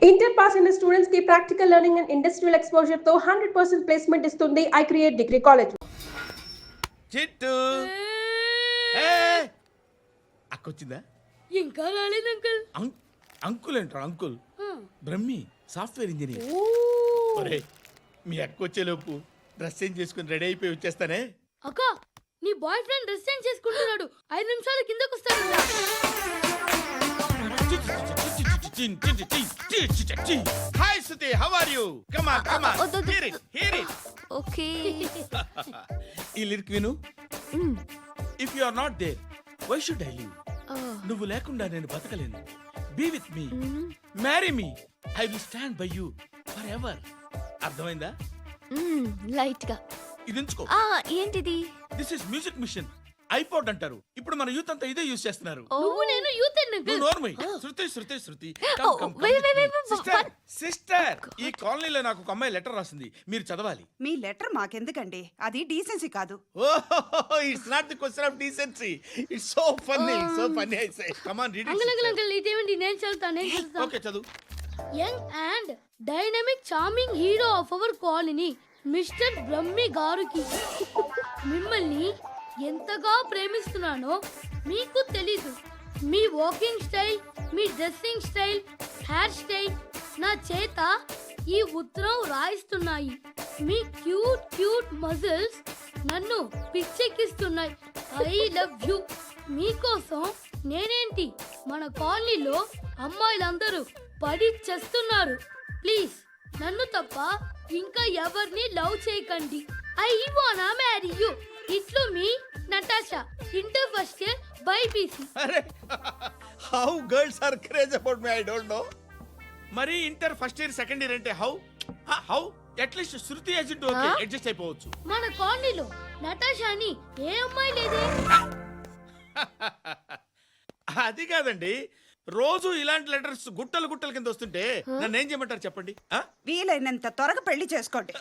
Inter pass అయిన students కి practical learning and industrial exposure తో 100% ప్లేస్మెంట్ ఇస్తుంది ఐ క్రియేట్ డిగ్రీ కాలేజ్. చిట్టు అక్కొచ్చిందా? ఇంకా రాలేదు అంకుల్. అంకుల్ ఏంట్రా అంకుల్? Brahmi software engineer. ఒరే మీ అక్కొచ్చేలోపు డ్రెస్ చేంజ్ చేసుకుని రెడీ అయిపోయి వచ్చేస్తానే. అక్క నీ బాయ్ ఫ్రెండ్ డ్రెస్ చేంజ్ చేసుకుంటున్నాడు, 5 నిమిషాల కిందకు వస్తాడు. Hi Suti, how are you? Come on come on, hear it. Okay. ఈ లిరిక్ విను. If you are not there why should I live? నువ్వు లేకుండా నేను బతకలేను. Be with me, marry me, I will stand by you forever ఎవర్. అర్థమైందా? Light గా. ఇది ఉంచుకో. ఏంటిది? This is music machine, iPod అంటారు. ఇప్పుడు మన యూత్ అంతా ఇదే యూజ్ చేస్తున్నారు. నువ్వు నేను యూత్ నువ్వు నోర్మై. శృతి శృతి శృతి. సిస్టర్, ఈ కాలనీలో నాకు ఒక అమ్మాయి లెటర్ రాసింది, మీరు చదవాలి. మీ లెటర్ మాకెందుకండి, అది డీసెన్సీ కాదు. ఓహో, it's not the question of decency, it's so funny, so funny. I say come on read uncle uncle it. Uncle ఇదేంటి? నేను చదువుతాను. ఓకే చదువు. Young and dynamic charming hero of our colony mister Brahmi గారికి మిమ్మల్ని ఎంతగా ప్రేమిస్తున్నానో మీకు తెలీదు. మీ వాకింగ్ స్టైల్, మీ dressing style, hair style నా చేత ఈ ఉత్తరం రాయిస్తున్నాయి. మీ క్యూట్ క్యూట్ మజిల్స్ నన్ను పిచ్చెక్కిస్తున్నాయి. I love you. మీకోసం నేనేంటి, మన కాలనీలో అమ్మాయిలందరూ పడి చేస్తున్నారు. ప్లీజ్ నన్ను తప్ప ఇంకా ఎవరిని లవ్ చేయకండి. ఐ వానా మ్యారీ యూ. ఇట్లు మీ Natasha, inter first year BiPC. అరే how girls are craze about me, I don't know. మరి inter first year second year అంటే how how at least Shruti agent okay adjust అయిపోవచ్చు. మన కాలనీలో నటాషా అని ఏ అమ్మాయి లేదే. అది కాదండి, రోజు ఇలాంటి లెటర్స్ గుట్టలు గుట్టల కింద వస్తుంటే నన్ను ఏం చేయమంటారు చెప్పండి? వీలైనంత త్వరగా పెళ్లి చేసుకోండి.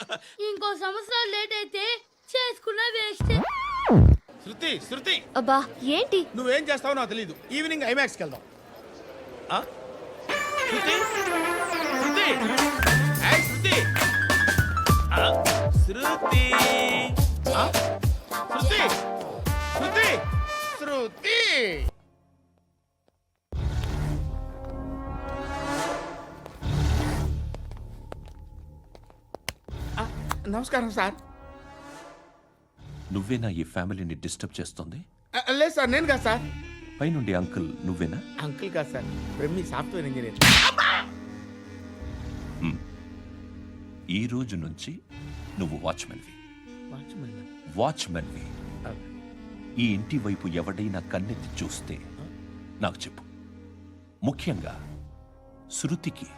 ఇంకో సంవత్సరాలు లేట్ అయితే చేసుకున్నా వేస్ట్. శృతి శృతి, అబ్బా ఏంటి? నువ్వేం చేస్తావో నాకు తెలీదు. ఈవినింగ్ ఐమాక్స్కి వెళ్దాం. శృతి శృతి, ఏయ్ శృతి, శృతి, శృతి, శృతి, శృతి. నమస్కారం సార్. నువ్వేనా ఈ ఫ్యామిలీని డిస్టర్బ్ చేస్తుంది? లేదు సార్, నేను కాదు సార్. పైనుండి అంకుల్ నువ్వేనా? అంకుల్ కాదు సార్, బ్రహ్మి సాఫ్ట్వేర్ ఇంజనీర్. ఈ రోజు నుంచి నువ్వు వాచ్మెన్వి. వాచ్మెన్వి. ఈ ఇంటి వైపు ఎవడైనా కన్నెత్తి చూస్తే నాకు చెప్పు. ముఖ్యంగా శృతికి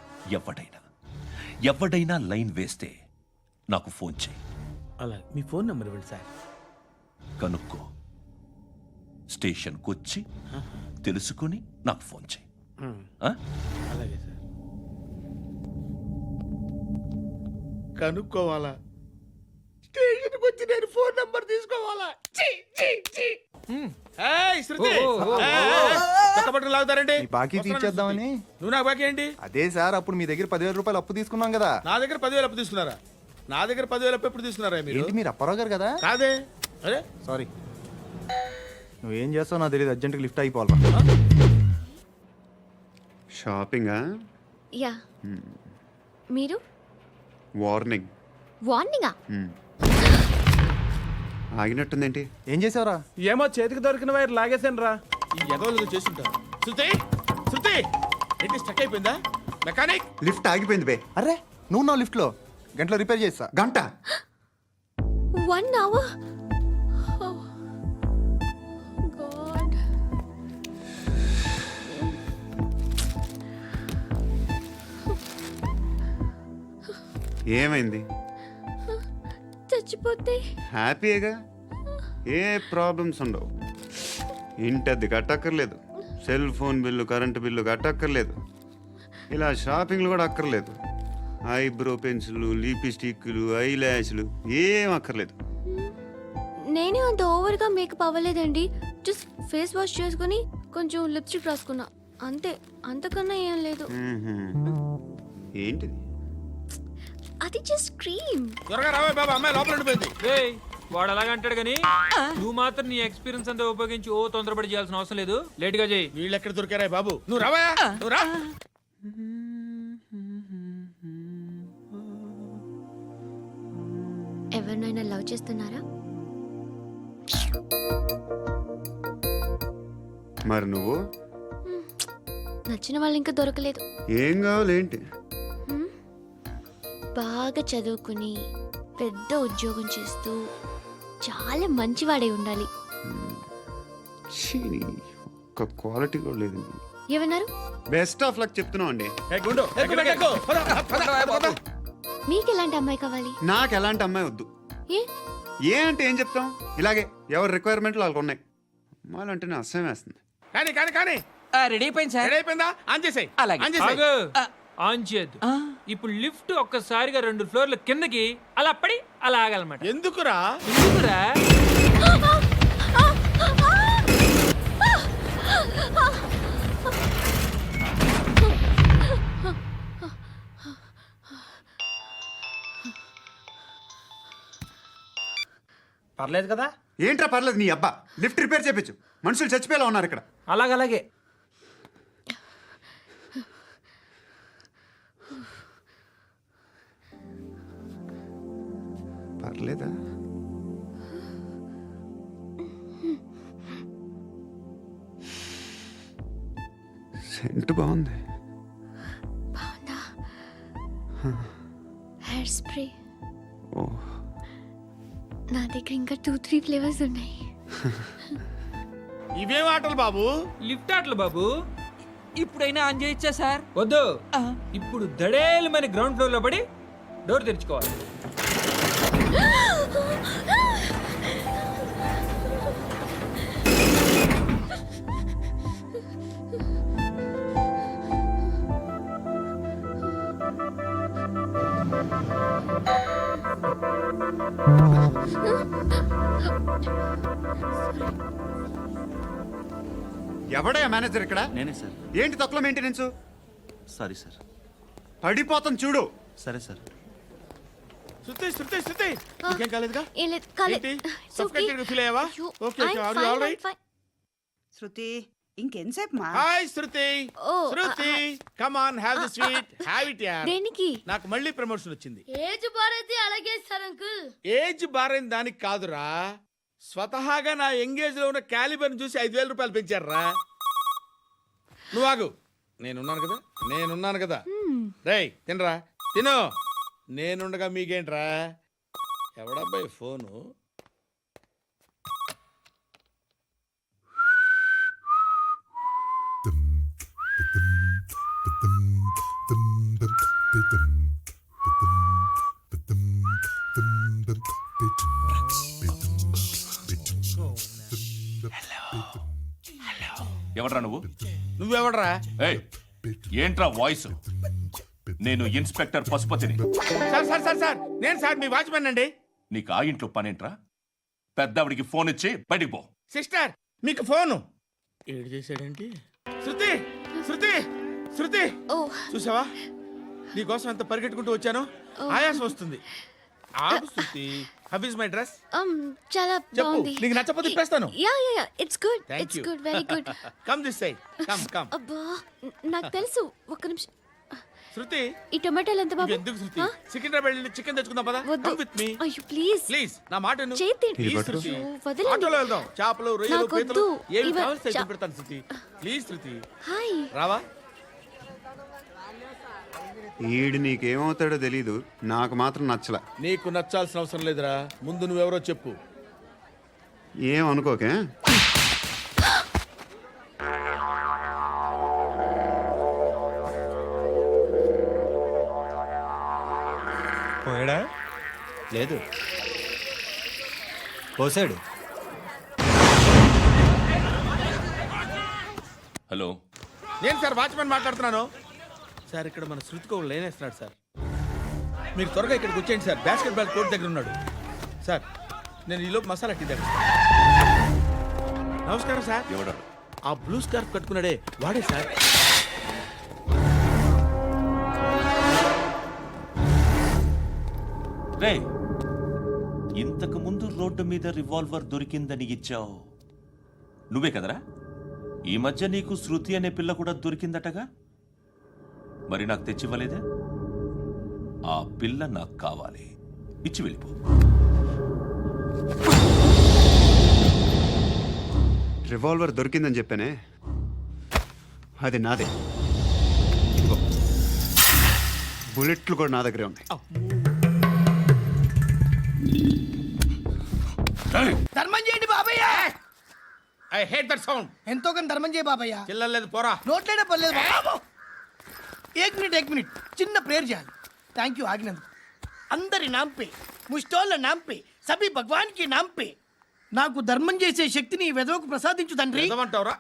ఎవడైనా లైన్ వేస్తే నాకు ఫోన్ చేయి. అలా మీ ఫోన్ నెంబర్ ఇవ్వండి సార్. కనుక్కో, స్టేషన్కి వచ్చి తెలుసుకుని నాకు ఫోన్ చేయి. అలాగే సార్. కనుక్కోవాలా? స్టేషన్కి వచ్చి నేను ఫోన్ నంబర్ తీసుకోవాలా? లాగుతారండి. బాకీ తీర్చేద్దామని. నువ్వు నాకు బాకీ ఏంటి? అదే సార్, అప్పుడు మీ దగ్గర 10,000 రూపాయలు అప్పు తీసుకున్నాం కదా. నా దగ్గర 10,000 అప్పు తీసుకున్నారా? నా దగ్గర 10,000 అప్పు ఎప్పుడు తీసుకున్నారా మీరు? ఏంటి మీరు అప్పారావు గారు కదా? కాదే. అరే సారీ, నువ్వేం చేస్తావు నాకు తెలియదు. అర్జెంట్గా లిఫ్ట్ అయిపోవాలి. షాపింగా? యా. మీరు? వార్నింగ్. వార్నింగా? ఆగినట్టుందేంటి? ఏం చేసావురా? ఏమో చేతికి దొరికిన వైర్ లాగేసాను రా. ఈ ఎగవలు చేస్తుంటారు. శృతి శృతి, ఏంటి స్టక్ అయిపోయిందా? మెకానిక్. లిఫ్ట్ ఆగిపోయింది బే. అరే నువ్వు నా లిఫ్ట్లో గంటలో రిపేర్ చేస్తా. గంట? 1 hour? Oh, God. ఏమైంది? చచ్చిపోతే హ్యాపీగా, ఏ ప్రాబ్లమ్స్ ఉండవు. ఇంటి అద్దె కట్టక్కర్లేదు, cell phone bill, current bill కట్టక్కర్లేదు, ఇలా షాపింగ్లు కూడా అక్కర్లేదు. ఐబ్రో పెన్సిల్, లిప్స్టిక్లు, ఐ ల్యాష్లు ఏం అక్కర్లేదు. నేనే అంత ఓవర్గా మేకప్ అవ్వలేదండి. జస్ట్ ఫేస్ వాష్ చేసుకుని కొంచెం లిప్స్టిక్ రాసుకున్నా అంతే, అంతకన్నా ఏం లేదు. ఏంటిది? అది జస్ట్ క్రీమ్. త్వరగా రావే బాబా, అమ్మాయి లోపల ఉండిపోయింది. వాడు అలాగంటాడు కానీ నువ్వు మాత్రం నీ ఎక్స్పీరియన్స్ అంతా ఉపయోగించి తొందరపడి చేయాల్సిన అవసరం లేదు. లేట్ గా చేయి. వీళ్ళు ఎక్కడ దొరికారా బాబు? నువ్వు రావా, నువ్వు రా. ఎవరినైనా లవ్ చేస్తున్నారా? మరి నువ్వు? నచ్చిన వాళ్ళు ఇంకా దొరకలేదు. ఏం కావాలి ఏంటి? బాగా చదువుకుని పెద్ద ఉద్యోగం చేస్తూ చాలా మంచివాడై ఉండాలి. ఛీ, ఒక్క క్వాలిటీ కూడా లేదు. ఏమన్నారు? బెస్ట్ ఆఫ్ లక్ చెప్తున్నావు అండి. ఏ గుండు, ఎక్కు, ఎక్కు. పద, పద, పద. మీకు ఎలాంటి అమ్మాయి కావాలి? నాకు ఎలాంటి అమ్మాయి వద్దు. ఏ అంటే ఏం చెప్తాం, ఇలాగే ఎవరి రిక్వైర్మెంట్లు వాళ్ళకు ఉన్నాయి. అమ్మాయిలు అంటేనే అసహ్యం వేస్తుంది. కానీ కానీ కానీ రెడీ అయిపోయింది సార్. రెడీ అయిపోయిందా? ఆన్ చేసేయ్. అలాగే. ఆన్ చేసేయ్. ఆగు. ఆన్ చేయద్దు. ఇప్పుడు లిఫ్ట్ ఒక్కసారిగా 2 ఫ్లోర్ల కిందకి అలా పడి అలా ఆగాలన్నమాట. ఎందుకురా? ఎందుకురా? పర్లేదు కదా? ఏంట్రా పర్లేదు నీ అబ్బా, లిఫ్ట్ రిపేర్ చేయించు. మనుషులు చచ్చిపోయేలా ఉన్నారు ఇక్కడ. అలాగే. పర్లేదా? సెంట్ బాగుంది. బాగుందా? Hair spray. ఓ, నా దగ్గర ఇంకా 2-3 ఫ్లేవర్స్ ఉన్నాయి. ఇవేం ఆటలు బాబు? లిఫ్ట్ ఆటలు బాబు. ఇప్పుడైనా ఆన్ చేయొచ్చా సార్? వద్దు. ఇప్పుడు దడేలు మన గ్రౌండ్ ఫ్లోర్ లో పడి డోర్ తెరుచుకోవాలి. ఎవడయ్యా మేనేజర్ ఇక్కడ? నేనే సార్. ఏంటి తక్కువ మెయింటెనెన్స్? Sorry sir. పడిపోతాం చూడు. సరే సార్. శృతి, శృతి, శృతి. నీకేం కాలేదుగా? ఏం లేదు, కాలేదు. ఏంటి? It's okay. Suffocated గా feel అయ్యావా? అయ్యో, Okay, okay. I'm Are you fine, all right? I'm fine. శృతి, ఇంకెంతసేపు మా? Hi Shruti. Oh, Shruti, come on, have the sweet. Have it yeah. దేనికి? నాకు మళ్ళీ ప్రమోషన్ వచ్చింది. ఏజ్ బారైతే అలాగే సార్ అంకుల్. ఏజ్ బారైన దానికి కాదురా, స్వతహాగా నా ఎంగేజ్ లో ఉన్న క్యాలిబర్ చూసి 5,000 రూపాయలు పెంచారా. నువ్వు ఆగు, నేనున్నాను కదా. రేయ్ తినరా, తిను. నేనుండగా మీకేంట్రా? ఎవడబ్బాయి ఫోను? ఎవడ్రా నువ్వు? నువ్వెవడరా? ఏయ్, ఏంట్రా వాయిస్? నేను ఇన్స్పెక్టర్ పశుపతిని. సార్ సార్ సార్ సార్, నేను సార్ మీ వాచ్మెన్ అండి. నీకు ఆ ఇంట్లో పనేంట్రా? పెద్దవిడికి ఫోన్ ఇచ్చి బయటికి పో. సిస్టర్, మీకు ఫోను. ఏడు చేశాడేంటి? శృతి, శృతి, శృతి, చూసావా నీకోసం ఎంత పరిగెట్టుకుంటూ వచ్చాను? ఆయాసం వస్తుంది. ఆగు Shruti. How is my dress? చాలా చెప్పు, బాగుంది. నీకు నచ్చకపోతే తిప్పేస్తాను. Yeah it's good. Thank it's you. Good, very good. Come this side, come. అబ్బా, నాకు తెలుసు. ఒక్క నిమిషం. శృతి, ఈ టొమాటోలు ఎంత బాబు? ఎందుకు శృతి? సికింద్రాబాద్ వెళ్ళి చికెన్ తెచ్చుకుందాం పదా. వద్దు. కమ్ విత్ మీ అయ్యో ప్లీజ్. ప్లీజ్, నా మాట విను. చేతి ప్లీజ్ శృతి, వదలండి. ఆటోలో వెళ్దాం. చేపలు, రొయ్యలు, నాకు పీతలు వద్దు. ఏమి ఇవ- కావాలి సైతం చా- పెడతాను శృతి. Please Shruti, hi. రావా? ఈడు నీకేమవుతాడో తెలీదు, నాకు మాత్రం నచ్చలా. నీకు నచ్చాల్సిన అవసరం లేదురా, ముందు నువ్వెవరో చెప్పు. ఏం అనుకోకే. పోయాడా? లేదు, పోసాడు. హలో, నేను సార్ వాచ్మెన్ మాట్లాడుతున్నాను. సార్ ఇక్కడ మన శృతికో లేనేస్తున్నాడు సార్. మీరు త్వరగా ఇక్కడికి వచ్చేయండి సార్. బాస్కెట్ బాల్ కోర్ట్ దగ్గర ఉన్నాడు సార్. నేను ఈలోపు మసాలా టీ దగ్గర. నమస్కారం సార్. ఎవడా? ఆ బ్లూ స్కార్ఫ్ కట్టుకున్నాడే వాడే సార్. రే, ఇంతకు ముందు రోడ్డు మీద రివాల్వర్ దొరికిందని ఇచ్చావు నువ్వే కదరా? ఈ మధ్య నీకు శృతి అనే పిల్ల కూడా దొరికిందటగా? మరి నాకు తెచ్చివ్వలేదే? ఆ పిల్ల నాకు కావాలి, ఇచ్చి వెళ్ళిపో. రివాల్వర్ దొరికిందని చెప్పానే, అది నాదే. ఇదిగో, బుల్లెట్లు కూడా నా దగ్గరే ఉన్నాయి. ధర్మం చేయండి బాబయ్య. I hate that sound. ఎంతో కొంత ధర్మం చేయ బాబయ్య. చిల్లలేదు పోరా. నోట్లేనే పర్లేదు బాబు. ఏక్ మినిట్ చిన్న ప్రేయర్ చేయాలి. థ్యాంక్ యూ ఆగినందుకు. అందరి నాంపే, ముష్టోళ్ళ నాంపే, సభీ భగవాన్ కి నాంపే నాకు ధర్మం చేసే శక్తిని ఈ వెదవకు ప్రసాదించు తండ్రి. నిజమంటావురా?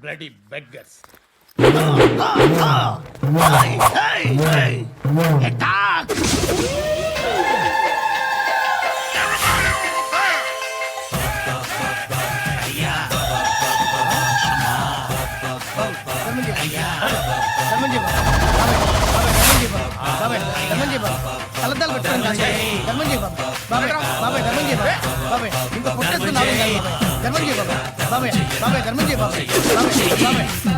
Bloody beggars. తలదాలు పెట్టుకోండి ధర్మం చేయ బాబాయ్. బాబాయ్ ధర్మం చేయ బాబాయ్. ఇంకా పుట్టేస్తున్నా ధర్మం చేయ బాబాయ్. బాబాయ్ ధర్మం చేయ బాబాయ్. బాబాయ్ ధర్మం చేయ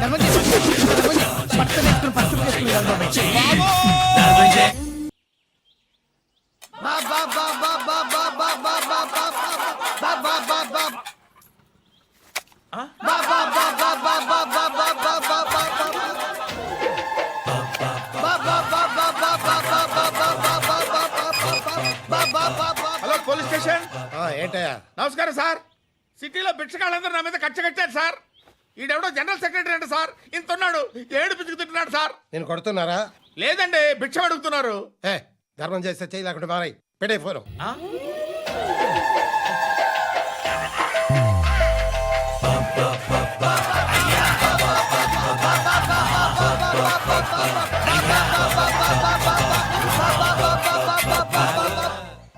ధర్మం చేయ పట్టు వేసుకుని పట్టు వేసుకుని హలో పోలీస్ స్టేషన్. ఏంటయ్యా? నమస్కారం సార్. సిటీలో బిచ్చగాళ్ళందరూ నా మీద కచ్చ కట్టారు సార్. ఈడెవడో జనరల్ సెక్రటరీ అంట సార్. ఇంత ఉన్నాడు, ఏడు పిచ్చుకు తింటున్నాడు సార్. నేను కొడుతున్నారా? లేదండి, భిక్ష అడుగుతున్నారు. ధర్మం చేస్తే చేయి లేకుండా మారాయి. పెట్టే ఫోను.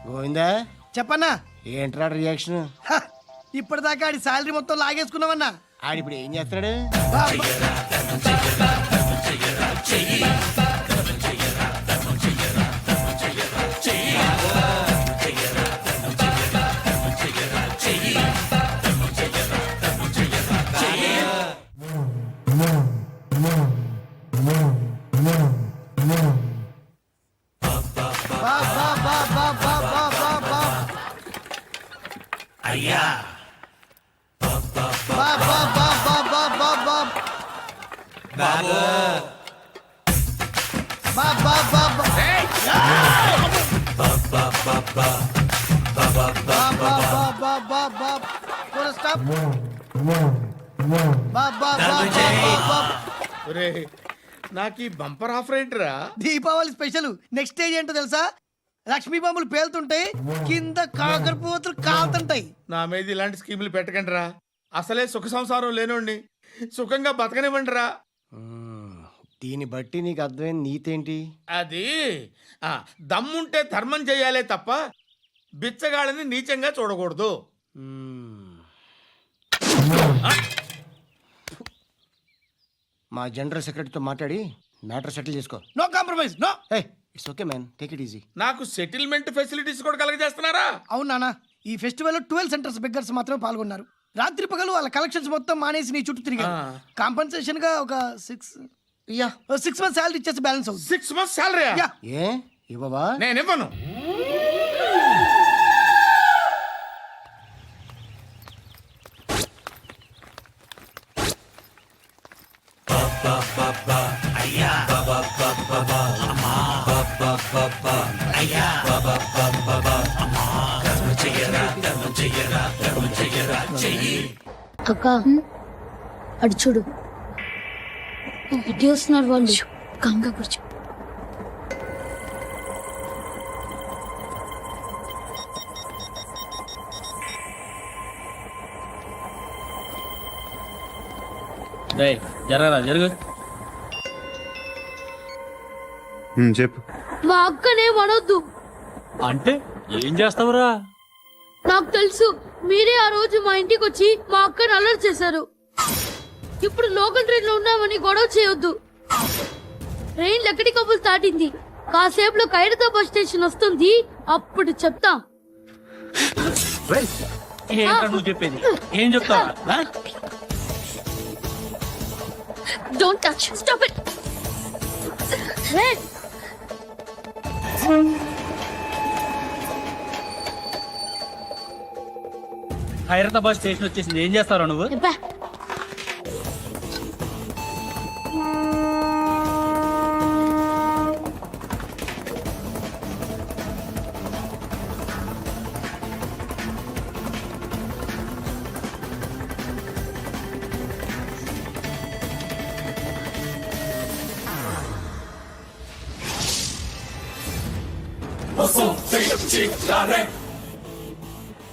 గోవిందా చెప్పన్నా. ఏంట్రా రియాక్షన్? ఇప్పటిదాకా ఆడి శాలరీ మొత్తం లాగేసుకున్నావన్నా. ఆడిప్పుడు ఏం చేస్తాడు? అయ్యా నాకు ఈ బంపర్ ఆఫర్ ఏంటిరా? దీపావళి స్పెషల్. నెక్స్ట్ స్టేజ్ ఏంటో తెలుసా? లక్ష్మీ బాంబులు పేలుతుంటాయి, కింద కాకరపువ్వతులు కాలుతుంటాయి. నా మీద ఇలాంటి స్కీములు పెట్టకండి రా. అసలే సుఖ సంసారం లేనోడిని సుఖంగా బతకనివ్వండి రా. దీన్ని బట్టి నీకు అర్థమైన నీతేంటి? అది దమ్ముంటే ధర్మం చేయాలే తప్ప బిచ్చగాళ్ళని నీచంగా చూడకూడదు. మా జనరల్ సెక్రటరీతో మాట్లాడి మ్యాటర్ సెటిల్ చేసుకో. No compromise. No. It's okay man, take it easy. నాకు సెటిల్మెంట్ ఫెసిలిటీస్ కూడా కలగజేస్తున్నారా? అవును నాన్న, ఈ ఫెస్టివల్ 12 సెంటర్స్ బెగ్గర్స్ మాత్రమే పాల్గొన్నారు. రాత్రి పగలు వాళ్ళ కలెక్షన్స్ మొత్తం మానేసి నీ చుట్టూ తిరిగారు. కాంపన్సేషన్ గా ఒక 6 months శాలరీ ఇచ్చేసి బ్యాలెన్స్ అవుతుంది. 6 months శాలరీ? ఏ ఇవ్వవా? నేను ఇవ్వను. అక్క అడు చూడు, ఇటు వస్తున్నారు వాళ్ళు. గంగా కూర్చో. జరగరా జరుగు. చెప్పు. మా అక్కనే వడొద్దు. అంటే ఏం చేస్తావురా? నాకు తెలుసు, మీరే ఆ రోజు మా ఇంటికి వచ్చి మా అక్కని అలర్ట్ చేశారు. ఇప్పుడు లోకల్ ట్రైన్ లో ఉన్నామని గొడవ చేయొద్దు. ట్రైన్ ఎక్కడి కబుల్ దాటింది. కాసేపులో ఖైరతాబాద్ స్టేషన్ వస్తుంది, అప్పుడు చెప్తా. ఏంటో నువ్వు చెప్పేది, ఏం చెప్తావా? Don't touch, stop it. Hyderabad station వచ్చేసింది, ఏం చేస్తావు నువ్వు?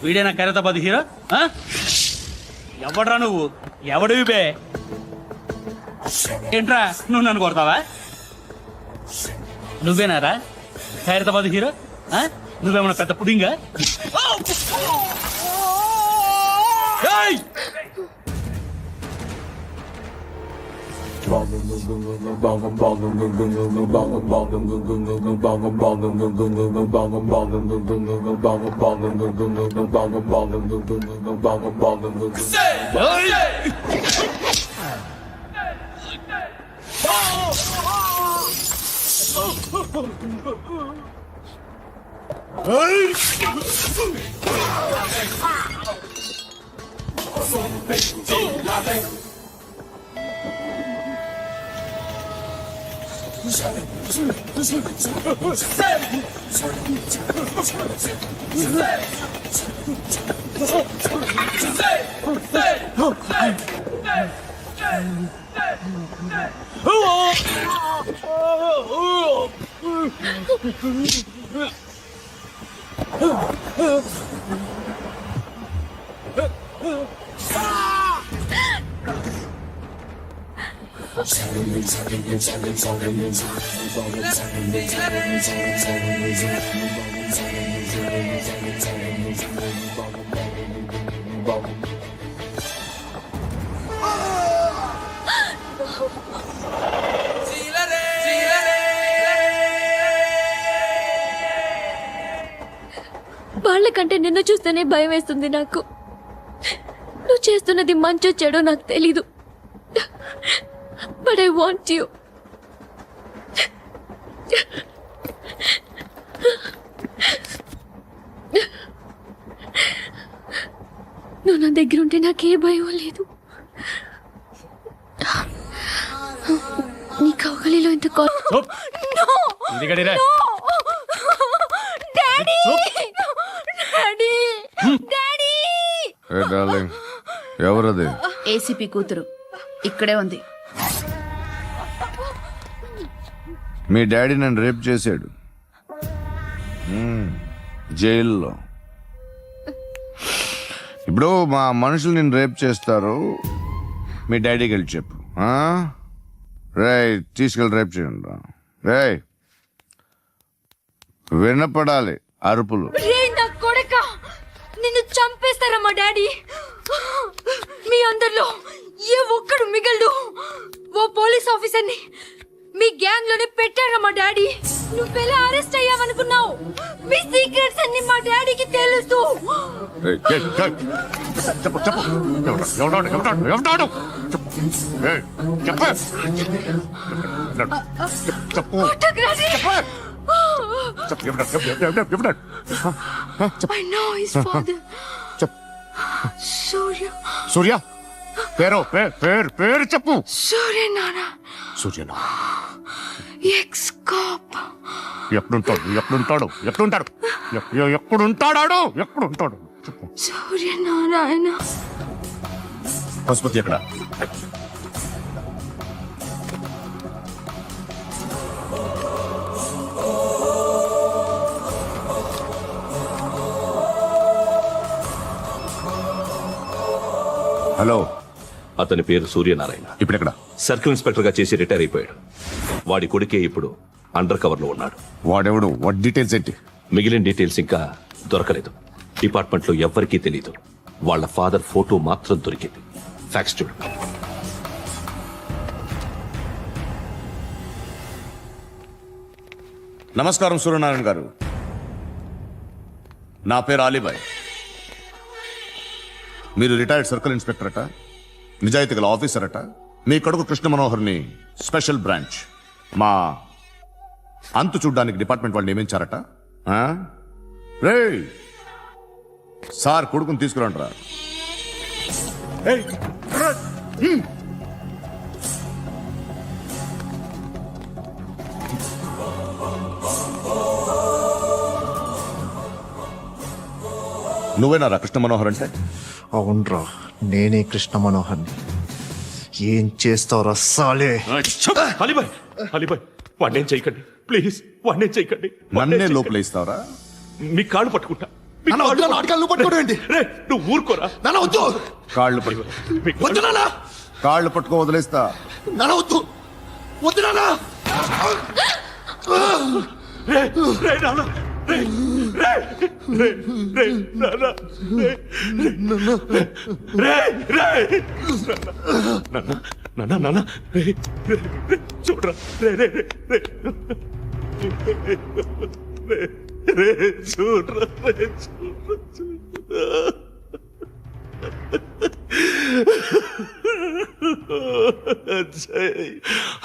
వీడేనా ఖైరతాబాద్ హీరో? ఎవడ్రా నువ్వు? ఎవడివి బే? ఏంట్రా నువ్వు నన్ను కొడతావా? నువ్వేనారా ఖైరతాబాద్ హీరో? నువ్వేమన్నా పెద్ద పుడింగా? ఏయ్! వాళ్ళకంటే నిన్ను చూస్తేనే భయం వేస్తుంది నాకు. నువ్వు చేస్తున్నది మంచో చెడో నాకు తెలీదు, బట్ ఐ వాంట్ యూ. నువ్వు నా దగ్గర ఉంటే నాకే భయం లేదు. నీ కౌగలిలో ఇంత ఎవరది? ఏసీపీ కూతురు ఇక్కడే ఉంది. మీ డాడీ నన్ను రేప్ చేశాడు జైల్లో. ఇప్పుడు మా మనుషులు నిన్ను రేప్ చేస్తారు, మీ డాడీకి వెళ్ళి చెప్పు. రేయ్ తీసుకెళ్ళి రేప్ చేయండి. రేయ్ వినపడాలి అరుపులు. కొడక నిన్ను చంపేస్తారా మా డాడీ? మీ అందరిలో ఏ ఒక్కడు మిగలడు. ఓ పోలీస్ ఆఫీసర్ని మీ గ్యాంగ్ లోనే పెట్టారా మా డాడీ? నువ్వెలా అరెస్ట్ అయ్యావనుకున్నావు? మీ సీక్రెట్స్ అన్ని మా డాడీకి తెలుసు. I know his father. సూర్య. సూర్య పేరు పేరు చెప్పు. సూర్య నాన్న. సూర్య ఎక్స్ కాప్. ఎప్పుడుంటాడు సూర్య నారాయణ. పశుపతి ఎక్కడ? హలో, అతని పేరు సూర్యనారాయణ. ఇప్పుడెక్కడ? సర్కిల్ ఇన్స్పెక్టర్ గా చేసి రిటైర్ అయిపోయాడు. వాడి కొడుకే ఇప్పుడు అండర్ కవర్ లో ఉన్నాడు. వాడెవడు? వాట్ డీటెయిల్స్ ఏంటి? మిగిలిన డీటెయిల్స్ ఇంకా దొరకలేదు. డిపార్ట్మెంట్ లో ఎవ్వరికీ తెలియదు. వాళ్ళ ఫాదర్ ఫోటో మాత్రం దొరికింది. ఫ్యాక్స్ చూడు. నమస్కారం సూర్యనారాయణ గారు. నా పేరు అలీబాయ్. మీరు రిటైర్డ్ సర్కిల్ ఇన్స్పెక్టర్ అట, నిజాయితీ గల ఆఫీసర్ అట. మీ కొడుకు కృష్ణ మనోహర్ని స్పెషల్ బ్రాంచ్ మా అంతు చూడ్డానికి డిపార్ట్మెంట్ వాళ్ళు నియమించారట. రే సార్ కొడుకుని తీసుకురండి రా. నువ్వేనా కృష్ణ మనోహర్ అంటే? అవునరా, నేనే కృష్ణ మనోహర్ని. ఏం చేస్తావురా సాలే? అలీబాయ్, అలీబాయ్, వాడినేం చేయకండి ప్లీజ్, వాడినేం చేయకండి. నన్నే లోపల ఇస్తావరా? మీ కాళ్ళు పట్టుకుంటా. నువ్వు ఊరుకోరా. కాళ్ళు కాళ్ళు పట్టుకో వదిలేస్తా. చూడరా,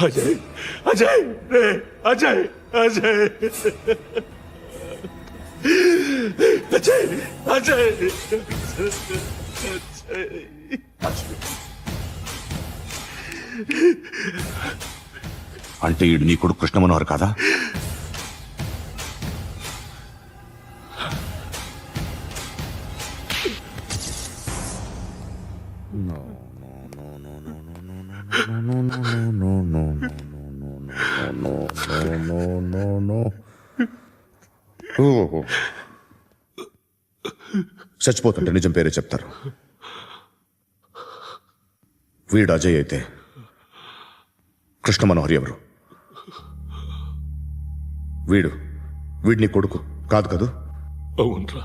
అజయ్, అజయ్, అజయ్, అజయ్, అజయ్, అజయ్, అంటే ఈడు నీ కొడుకు కృష్ణ మనోహర్ కాదా? చచ్చిపోతుంటే నిజం పేరే చెప్తారు. వీడు అజయ్ అయితే కృష్ణ మనోహర్ ఎవరు? వీడిని కొడుకు కాదు కదూ? అవునరా,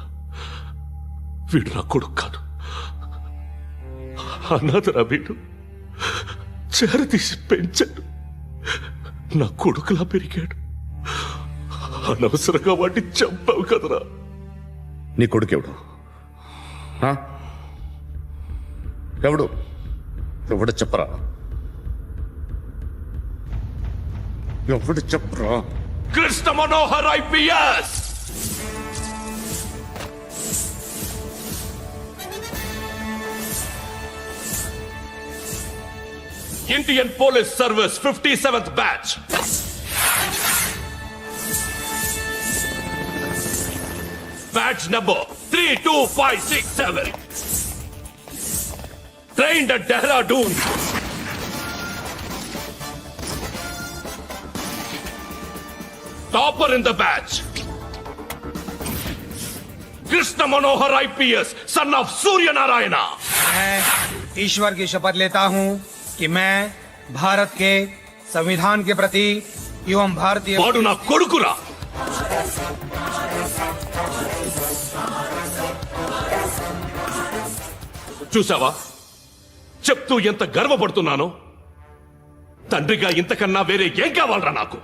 వీడు నా కొడుకు కాదు, అనాథరా. వీడు చేరతీసి పెంచాడు, నా కొడుకులా పెరిగాడు. అనవసరంగా వాడిని చంపావు కదరా. నీ కొడుకెవడు? ఎవడు? ఎవడు చెప్పరా? ఎవడు చెప్పరా? Krishna Manohar IPS. Indian Police Service 57th batch. Batch number 32567. Trained at Dehradun. Topper in the batch. Krishna Manohar IPS, son of Surya Narayana. मैं ईश्वर की शपथ लेता हूँ कि मैं भारत के संविधान के प्रति एवं भारतीय వాడు నా కొడుకురా. చూసావా చెప్తూ ఎంత గర్వపడుతున్నానో? తండ్రిగా ఇంతకన్నా వేరే ఏం కావాలరా నాకు?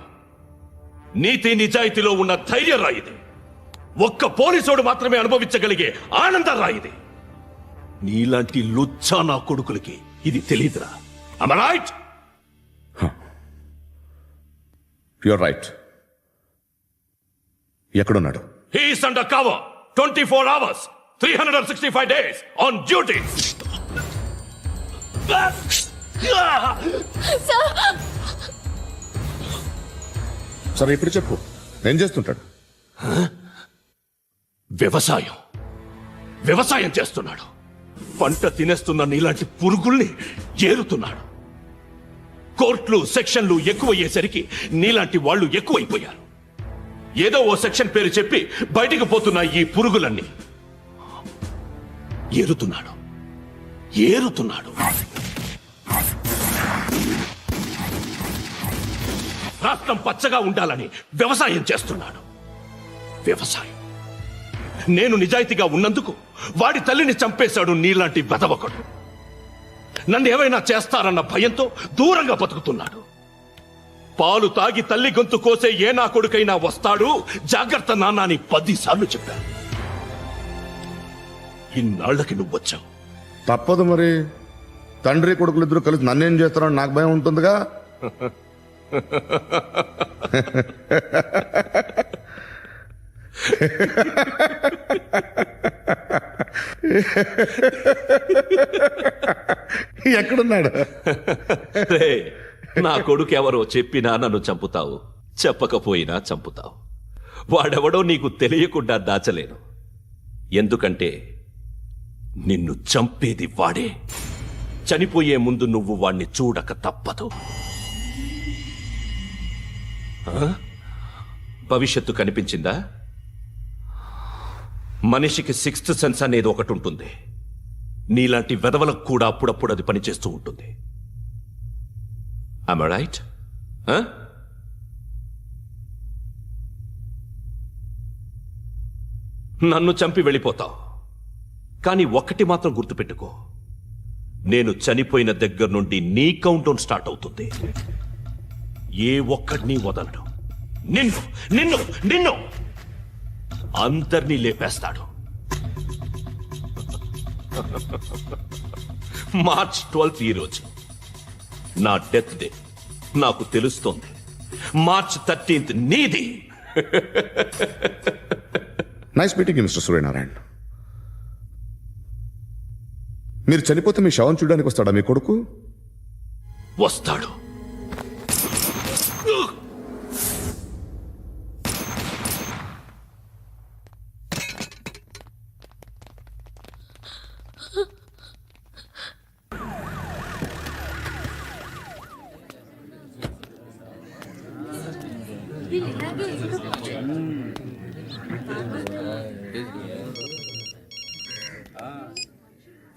నీతి నిజాయితీలో ఉన్న ధైర్యం రా ఇది. ఒక్క పోలీసోడు మాత్రమే అనుభవించగలిగే ఆనందం రా ఇది. నీలాంటి లుచ్చా నా కొడుకులకి ఇది తెలీదురా. Am I right? You're right. ఎక్కడున్నాడు? He is under cover 24 hours 365 days on duty. సరే ఇప్పుడు చెప్పు, ఏం చేస్తుంటాడు? వ్యవసాయం చేస్తున్నాడు. పంట తినేస్తున్న నీలాంటి పురుగుల్ని ఏరుతున్నాడు. కోర్టులు సెక్షన్లు ఎక్కువయ్యేసరికి నీలాంటి వాళ్ళు ఎక్కువైపోయారు. ఏదో ఓ సెక్షన్ పేరు చెప్పి బయటికి పోతున్న ఈ పురుగులన్నీ ఏరుతున్నాడు. రాష్ట్రం పచ్చగా ఉండాలని వ్యవసాయం చేస్తున్నాడు. నేను నిజాయితీగా ఉన్నందుకు వాడి తల్లిని చంపేశాడు నీలాంటి వెధవకుడు. నన్ను ఏమైనా చేస్తారన్న భయంతో దూరంగా బతుకుతున్నాడు. పాలు తాగి తల్లి గొంతు కోసే ఏ నా కొడుకైనా వస్తాడు, జాగ్రత్త నాన్న అని 10 సార్లు చెప్పాను. ఇన్నాళ్ళకి నువ్వు వచ్చావు. తప్పదు మరి, తండ్రి కొడుకులు ఇద్దరు కలిసి నన్నేం చేస్తారని నాకు భయం ఉంటుందిగా. ఎక్కడున్నాడు? రే, నా కొడుకు ఎవరో చెప్పినా నన్ను చంపుతావు, చెప్పకపోయినా చంపుతావు. వాడెవడో నీకు తెలియకుండా దాచలేను, ఎందుకంటే నిన్ను చంపేది వాడే. చనిపోయే ముందు నువ్వు వాణ్ణి చూడక తప్పదు. భవిష్యత్తు కనిపించిందా? మనిషికి 6th సెన్స్ అనేది ఒకటి ఉంటుంది. నీలాంటి వెధవలకు కూడా అప్పుడప్పుడు అది పనిచేస్తూ ఉంటుంది. Am I right? నన్ను చంపి వెళ్ళిపోతావు, కానీ ఒక్కటి మాత్రం గుర్తుపెట్టుకో, నేను చనిపోయిన దగ్గర నుండి నీ కౌంటౌన్ స్టార్ట్ అవుతుంది. ఏ ఒక్కడిని వదలడు. నిన్ను నిన్ను నిన్ను అందరినీ లేపేస్తాడు. మార్చ్ 12 ఈ రోజు నా డెత్ డే. నాకు తెలుస్తోంది మార్చ్ 13 నీది. Nice meeting mister Suryanarayana. మీరు చనిపోతే మీ శవం చూడడానికి వస్తాడా మీ కొడుకు? వస్తాడు.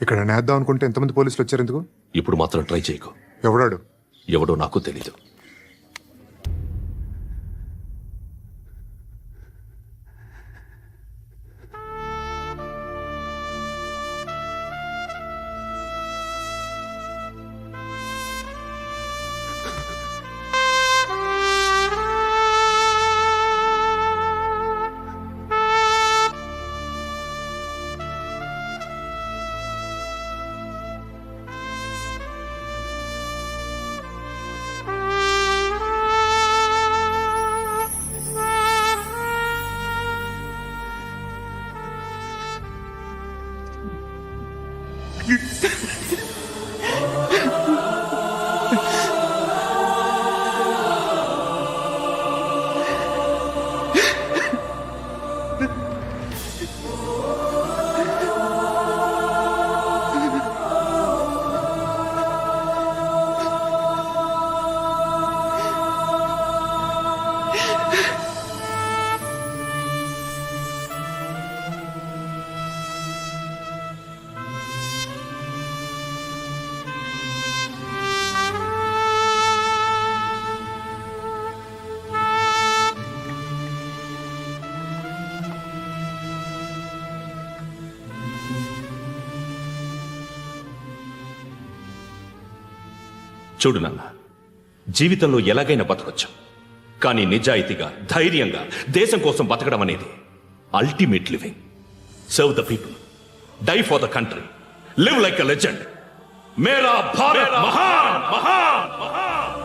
ఇక్కడ నేద్దాం అనుకుంటే ఎంతమంది పోలీసులు వచ్చారు ఎందుకు? ఇప్పుడు మాత్రం ట్రై చేయకు. ఎవడాడు? ఎవడో నాకు తెలీదు. చూడు నాన్న, జీవితంలో ఎలాగైనా బతకొచ్చు, కానీ నిజాయితీగా, ధైర్యంగా దేశం కోసం బతకడం అనేది ultimate living. Serve the people, die for the country, live like a legend. మేరా భారత్ మహాన్ మహాన్ మహాన్.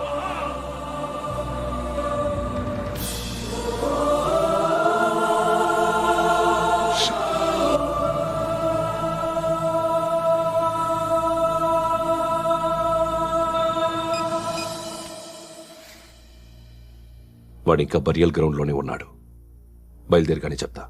వాడు ఇంకా బరియల్ గ్రౌండ్లోనే ఉన్నాడు. బయలుదేరగానే చెప్తా.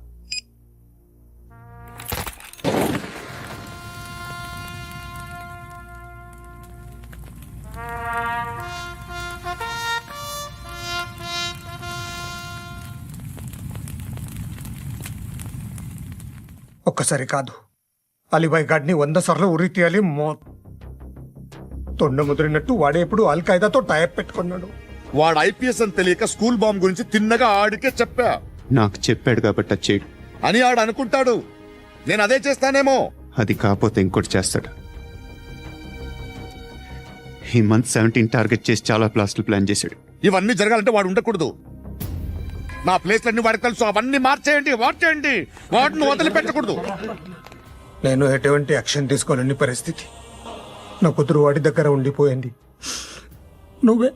ఒక్కసారి కాదు, అలీబాయ్ గాడిని 100 సార్లు ఉరి తీయాలి. తొండ ముదిరినట్టు వాడే ఇప్పుడు అల్ ఖైదాతో టైప్ పెట్టుకున్నాడు. వాడు ఐపీఎస్ అని తెలియక స్కూల్ బాంబ్ గురించి తిన్నగా ఆడికే చెప్పా. నాకు చెప్పాడు కాబట్టి అది చేయడు అని ఆడు అనుకుంటాడు. నేను అదే చేస్తానేమో. అది కాకపోతే ఇంకోటి చేస్తాడు. ఈ మంత్ 17 టార్గెట్ చేసి చాలా ప్లాస్టులు ప్లాన్ చేశాడు. ఇవన్నీ జరగాలంటే వాడు ఉండకూడదు. నా ప్లేస్లన్నీ వాడికి తెలుసు. అవన్నీ మార్చేయండి, వాటిని వదిలిపెట్టకూడదు. నేను ఎటువంటి యాక్షన్ తీసుకోలేని పరిస్థితి. నా కూతురు వాడి దగ్గర ఉండిపోయింది. నువ్వే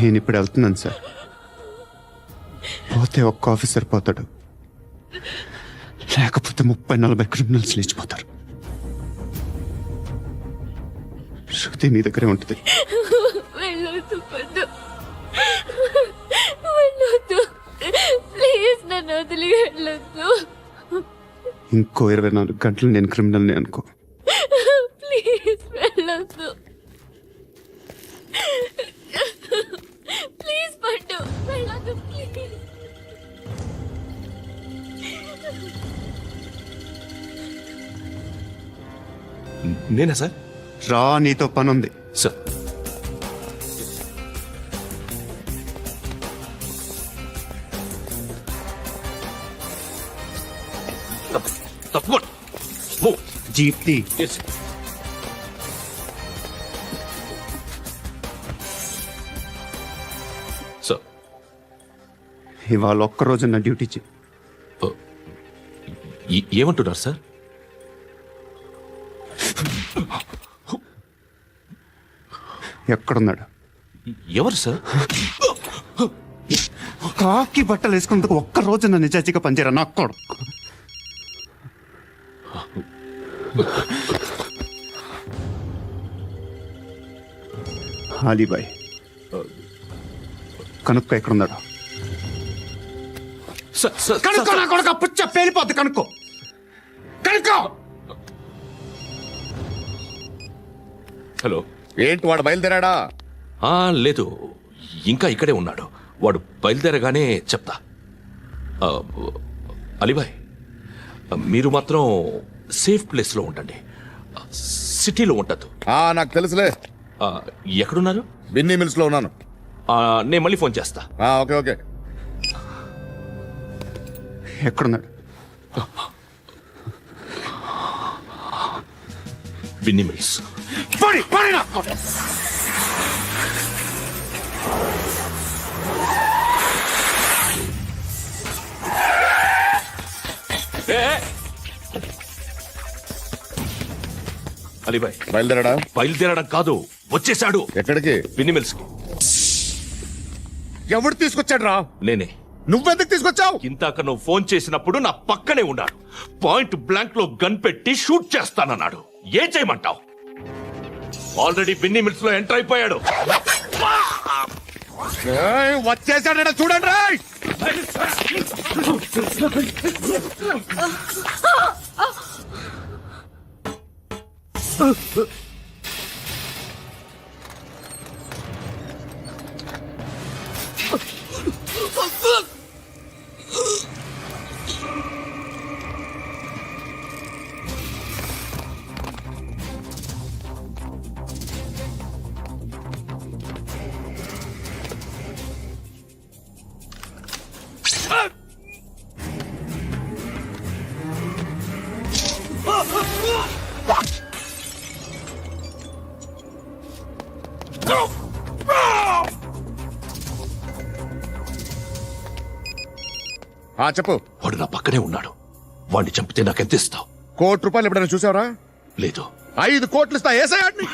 నేను ఇప్పుడు వెళ్తున్నాను సార్. పోతే ఒక్క ఆఫీసర్ పోతాడు, లేకపోతే 30-40 క్రిమినల్స్ లేచిపోతారు. శృతి నీ దగ్గరే ఉంటుంది. వెళ్ళొద్దు పద్దు, వెళ్ళొద్దు ప్లీజ్, నన్ను వదిలి వెళ్ళొద్దు. ఇంకో 24 గంటలు నేను క్రిమినల్ని అనుకో. ప్లీజ్ వెళ్ళొద్దు, ప్లీజ్ పట్టు, వెళ్ళొద్దు ప్లీజ్. నేనా సార్? రా, నీతో పని ఉంది. సార్ తప్పకుండా జీప్తి సార్. ఇవాళ ఒక్కరోజు నా డ్యూటీ చేయి. ఏమంటున్నారు సార్? ఎక్కడున్నాడు? ఎవరు సార్? కాకి బట్టలు వేసుకున్నందుకు ఒక్కరోజు నా నిజాజీగా పనిచేయరా నా కొడుకు. అలీబాయ్, కనుక్కో ఎక్కడున్నాడు. కనుక్కో నా కొడుకు, పుచ్చ పేలిపోద్ది. కనుక్కో. హలో, ఏంటి వాడు బయలుదేరాడా? లేదు, ఇంకా ఇక్కడే ఉన్నాడు. వాడు బయలుదేరగానే చెప్తా. అలీబాయ్, మీరు మాత్రం సేఫ్ ప్లేస్లో ఉండండి, సిటీలో ఉండద్దు. నాకు తెలుసులే. ఎక్కడున్నారు? బిన్నీ మిల్స్ లో ఉన్నాను. నేను మళ్ళీ ఫోన్ చేస్తా. Okay okay. ఎక్కడున్నాడు? బిన్నీ మిల్స్. అలీబాయ్ బయలుదేరాడా? బయలుదేరడం కాదు, వచ్చేసాడు. ఎక్కడికి? బిన్నీ మిల్స్ కి. ఎవడు తీసుకొచ్చాడు రా? నేనే. నువ్వెందుకు తీసుకొచ్చావు? ఇంతాక నువ్వు ఫోన్ చేసినప్పుడు నా పక్కనే ఉన్నాడు. పాయింట్ బ్లాంక్ లో గన్ పెట్టి షూట్ చేస్తానన్నాడు. ఏం చేయమంటావు? ఆల్రెడీ బిన్నీ మిల్స్ లో ఎంటర్ అయిపోయాడు. వచ్చేసాడ చూడండి రా. చెప్పు. వాడు నా పక్కనే ఉన్నాడు. వాడిని చంపితే నాకెంత ఇస్తావు? ₹1 కోటి ఎప్పుడైనా చూసావరా? లేదు. 5 కోట్లు ఇస్తా. ఏసయాడిని.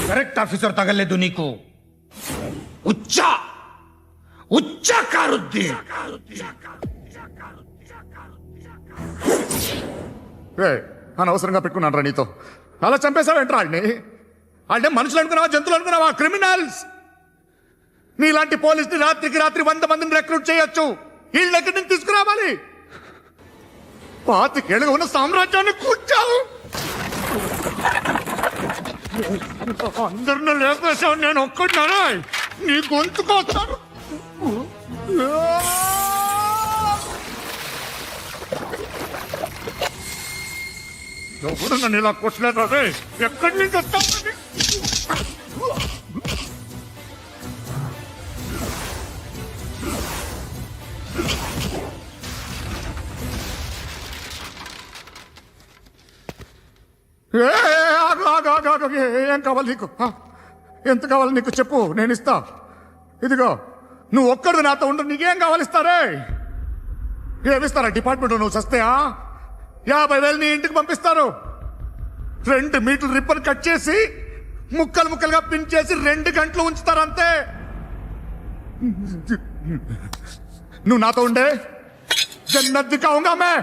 కరెక్ట్ ఆఫీసర్ తగలేదు నీకు. ఉచ్చ కారుద్ది. అనవసరంగా పెట్టుకున్నాను రా నీతో. అలా చంపేశావేంట్రా వాళ్ళని? వాళ్ళే మనుషులు అనుకున్నావా, జంతువులు అనుకున్నావా? క్రిమినల్స్. నీలాంటి పోలీసుని రాత్రికి రాత్రి 100 మందిని రిక్రూట్ చేయొచ్చు. వీళ్ళ దగ్గర నుంచి తీసుకురావాలి. 25 ఏళ్ళుగా ఉన్న సామ్రాజ్యాన్ని కూర్చావు. అందరిని లేపేశావు, నేను ఒక్కడినారా? నీ గొంతుకొస్తాను. ఎవరు నన్ను ఇలా కొట్టలేదు రే? ఎక్కడి నుంచి వస్తావు? ఏం కావాలి నీకు? ఎంత కావాలి నీకు చెప్పు, నేను ఇస్తా. ఇదిగో నువ్వు ఒక్కడు నాతో ఉండు. నీకేం కావాలి ఇస్తారే? ఏమిస్తారా డిపార్ట్మెంట్? నువ్వు సస్తేయా 50,000 నీ ఇంటికి పంపిస్తారు. 2 మీటర్లు రిబ్బన్ కట్ చేసి ముక్కలు ముక్కలుగా పిన్ చేసి 2 గంటలు ఉంచుతారు అంతే. నువ్వు నాతో ఉండే జన్నత్ దిఖాऊंगा मैं,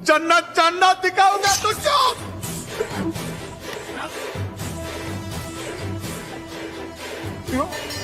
జన్నత్ జన్నత్ దిఖాऊंगा तुझको. You know?